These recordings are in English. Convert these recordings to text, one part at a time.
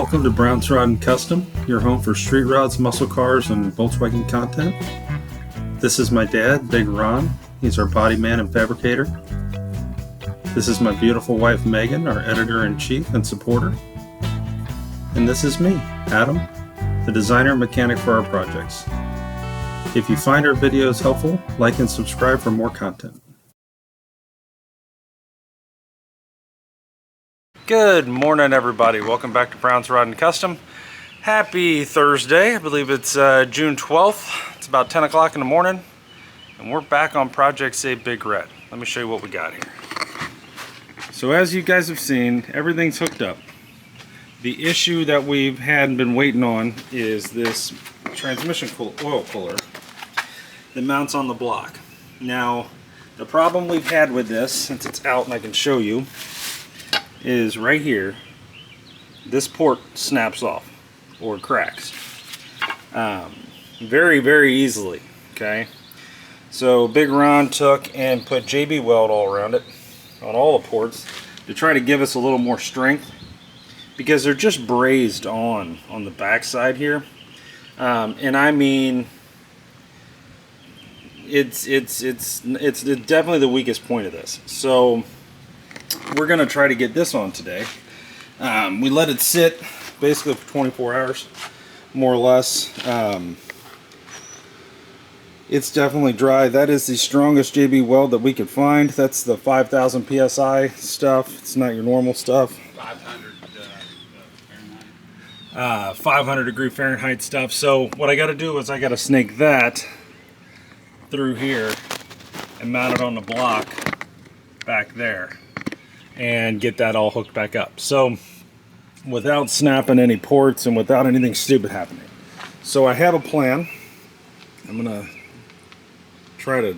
Welcome to Brown's Rod and Custom, your home for street rods, muscle cars, and Volkswagen content. This is my dad, Big Ron. He's our body man and fabricator. This is my beautiful wife, Megan, our editor-in-chief and supporter. And this is me, Adam, the designer and mechanic for our projects. If you find our videos helpful, like and subscribe for more content. Good morning, everybody. Welcome back to Brown's Rod and Custom. Happy Thursday. I believe it's June 12th. It's about 10 o'clock in the morning, and we're back on Project Save Big Red. Let me show you what we got here. So as you guys have seen, everything's hooked up. The issue that we've had and been waiting on is this transmission oil cooler that mounts on the block. Now, the problem we've had with this, since it's out and I can show you, is right here. This port snaps off or cracks very, very easily. Okay, so Big Ron took and put JB weld all around it on all the ports to try to give us a little more strength, because they're just brazed on the back side here, and I mean it's definitely the weakest point of this. So we're gonna try to get this on today. We let it sit basically for 24 hours, more or less. It's definitely dry. That is the strongest JB weld that we could find. That's the 5,000 PSI stuff. It's not your normal stuff. 500 degree Fahrenheit stuff. So what I got to do is I got to snake that through here and mount it on the block back there and get that all hooked back up, so without snapping any ports and without anything stupid happening. So I have a plan. I'm gonna try to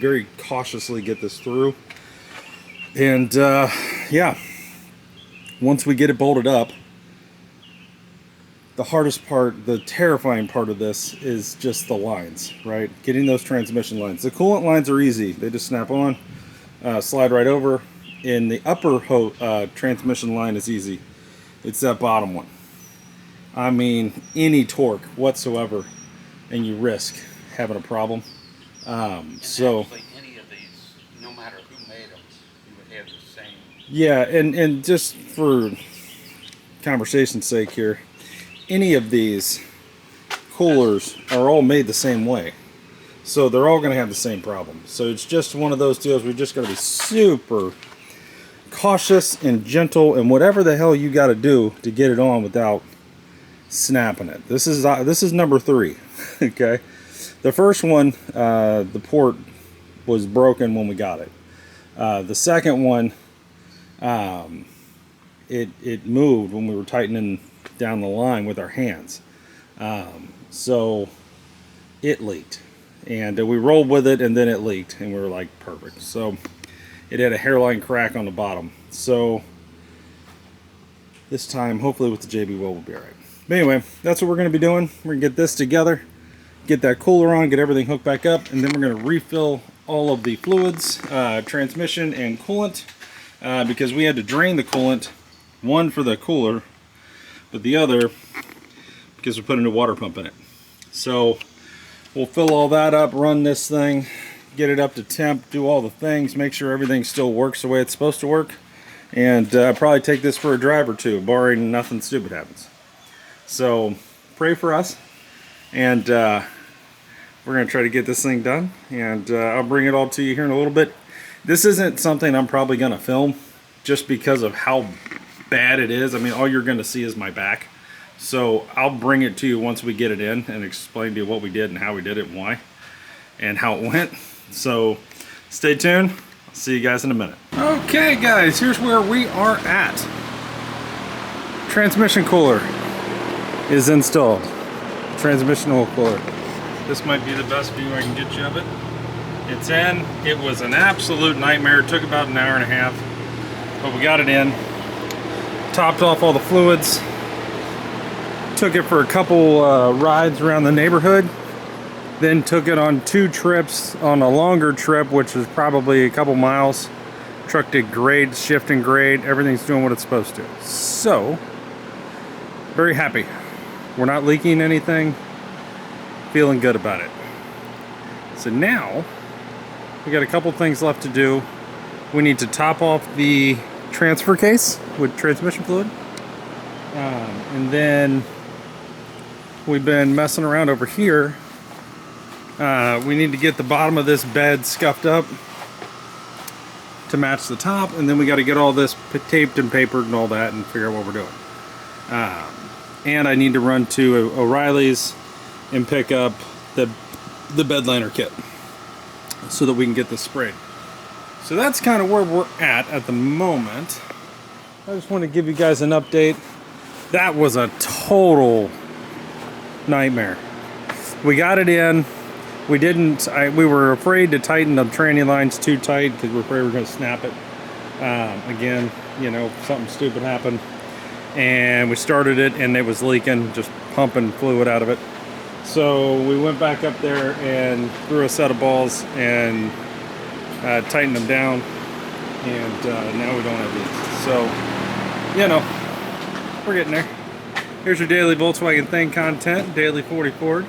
very cautiously get this through, and yeah, once we get it bolted up, the hardest part, the terrifying part of this is just the lines, right? Getting those transmission lines. The coolant lines are easy. They just snap on, slide right over. In the upper transmission line is easy. It's that bottom one. I mean, any torque whatsoever, and you risk having a problem. So any of these, no matter who made them, you would have the same. Yeah, and just for conversation's sake here, any of these coolers are all made the same way, so they're all going to have the same problem. So it's just one of those deals. We just got to be super cautious and gentle, and whatever the hell you got to do to get it on without snapping it. This is number 3. Okay, the first one, the port was broken when we got it. The second one, it moved when we were tightening down the line with our hands, so it leaked, and we rolled with it, and then it leaked, and we were like, perfect. So it had a hairline crack on the bottom. So this time, hopefully with the JB weld, we'll be all right. But anyway, that's what we're going to be doing. We're going to get this together, get that cooler on, get everything hooked back up, and then we're going to refill all of the fluids, transmission and coolant, because we had to drain the coolant, one for the cooler, but the other because we put a new water pump in it. So we'll fill all that up, run this thing, get it up to temp, do all the things, make sure everything still works the way it's supposed to work, and probably take this for a drive or two, barring nothing stupid happens. So pray for us, and we're going to try to get this thing done, and I'll bring it all to you here in a little bit. This isn't something I'm probably going to film just because of how bad it is. I mean, all you're going to see is my back. So I'll bring it to you once we get it in and explain to you what we did and how we did it and why and how it went. So stay tuned. I'll see you guys in a minute. Okay guys, here's where we are at. Transmission cooler is installed. Transmission oil cooler. This might be the best view I can get you of it. It's in. It was an absolute nightmare. It took about an hour and a half, but we got it in. Topped off all the fluids. Took it for a couple rides around the neighborhood. Then took it on 2 trips on a longer trip, which was probably a couple miles. Truck did grade, shift and grade. Everything's doing what it's supposed to. So very happy. We're not leaking anything. Feeling good about it. So now we got a couple things left to do. We need to top off the transfer case with transmission fluid. And then we've been messing around over here. We need to get the bottom of this bed scuffed up to match the top, and then we got to get all this taped and papered and all that and figure out what we're doing. And I need to run to O'Reilly's and pick up the bed liner kit so that we can get this sprayed. So that's kind of where we're at the moment. I just want to give you guys an update. That was a total nightmare. We got it in. We didn't. We were afraid to tighten the tranny lines too tight because we're afraid we were going to snap it. Again, you know, something stupid happened, and we started it and it was leaking, just pumping fluid out of it. So we went back up there and threw a set of balls and tightened them down, and now we don't have these. So, you know, we're getting there. Here's your daily Volkswagen Thing content, daily 40 Ford.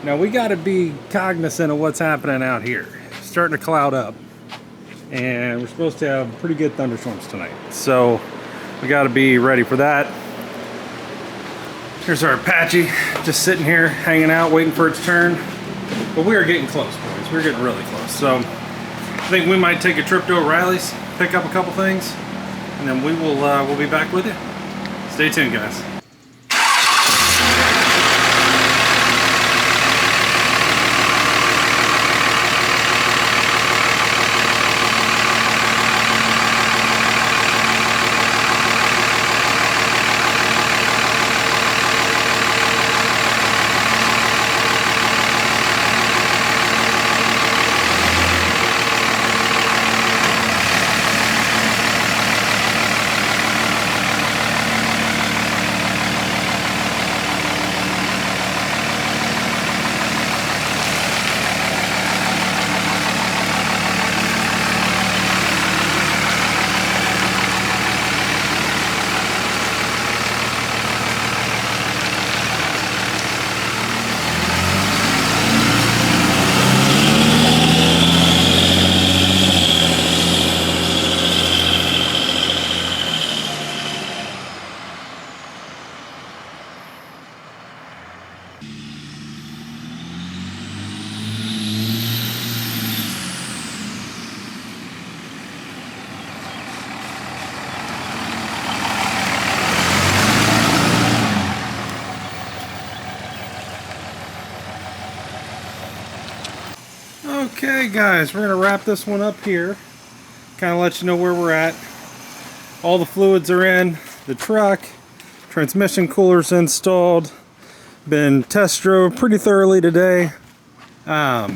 Now we got to be cognizant of what's happening out here. It's starting to cloud up, and we're supposed to have pretty good thunderstorms tonight. So we got to be ready for that. Here's our Apache, just sitting here, hanging out, waiting for its turn. But we are getting close, boys. We're getting really close. So I think we might take a trip to O'Reilly's, pick up a couple things, and then we'll be back with you. Stay tuned, guys. Okay guys, we're going to wrap this one up here. Kind of let you know where we're at. All the fluids are in the truck. Transmission cooler's installed. Been test drove pretty thoroughly today. No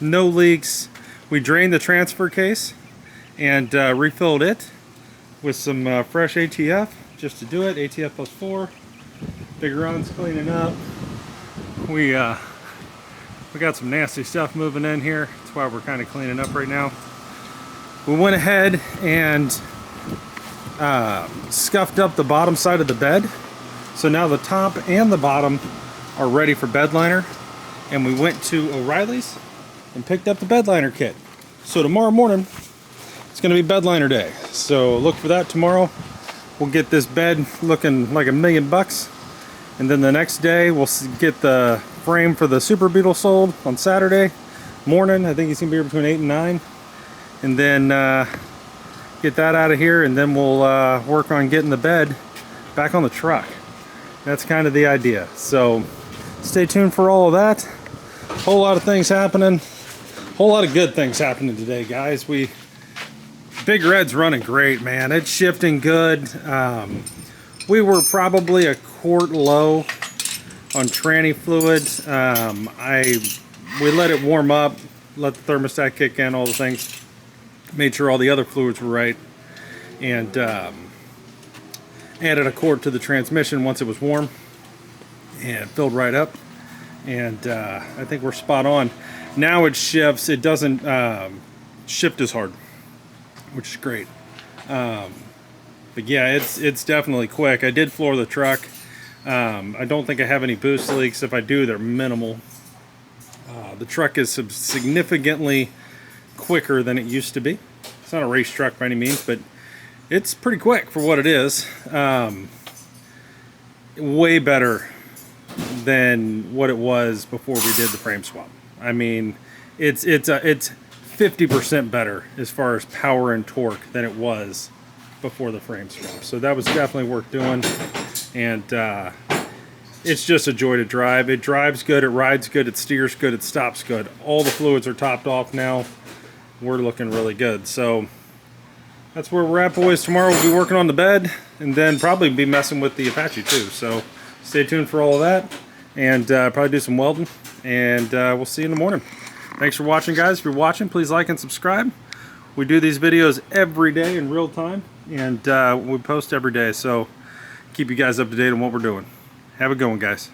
leaks. We drained the transfer case and refilled it with some fresh ATF just to do it. ATF plus 4. Big Ron's cleaning up. We got some nasty stuff moving in here. That's why we're kind of cleaning up right now. We went ahead and scuffed up the bottom side of the bed. So now the top and the bottom are ready for bed liner. And we went to O'Reilly's and picked up the bed liner kit. So tomorrow morning, it's going to be bed liner day. So look for that tomorrow. We'll get this bed looking like $1,000,000. And then the next day, we'll get the frame for the Super Beetle sold on Saturday morning. I think he's going to be here between 8 and 9. And then get that out of here, and then we'll work on getting the bed back on the truck. That's kind of the idea. So stay tuned for all of that. Whole lot of things happening. Whole lot of good things happening today, guys. Big Red's running great, man. It's shifting good. We were probably a quart low on tranny fluids. We let it warm up, let the thermostat kick in, all the things. Made sure all the other fluids were right, and added a quart to the transmission once it was warm, and it filled right up. And I think we're spot on. Now it shifts. It doesn't shift as hard, which is great. But yeah, it's definitely quick. I did floor the truck. I don't think I have any boost leaks. If I do, they're minimal. The truck is significantly quicker than it used to be. It's not a race truck by any means, but it's pretty quick for what it is. Way better than what it was before we did the frame swap. I mean, it's 50% better as far as power and torque than it was before the frame swap. So that was definitely worth doing, and it's just a joy to drive. It drives good, it rides good, it steers good, it stops good. All the fluids are topped off now. We're looking really good. So that's where we're at, boys. Tomorrow we'll be working on the bed, and then probably be messing with the Apache too. So stay tuned for all of that, and probably do some welding, and we'll see you in the morning. Thanks for watching, guys. If you're watching, please like and subscribe. We do these videos every day in real time, and we post every day, so keep you guys up to date on what we're doing. Have a good one, guys.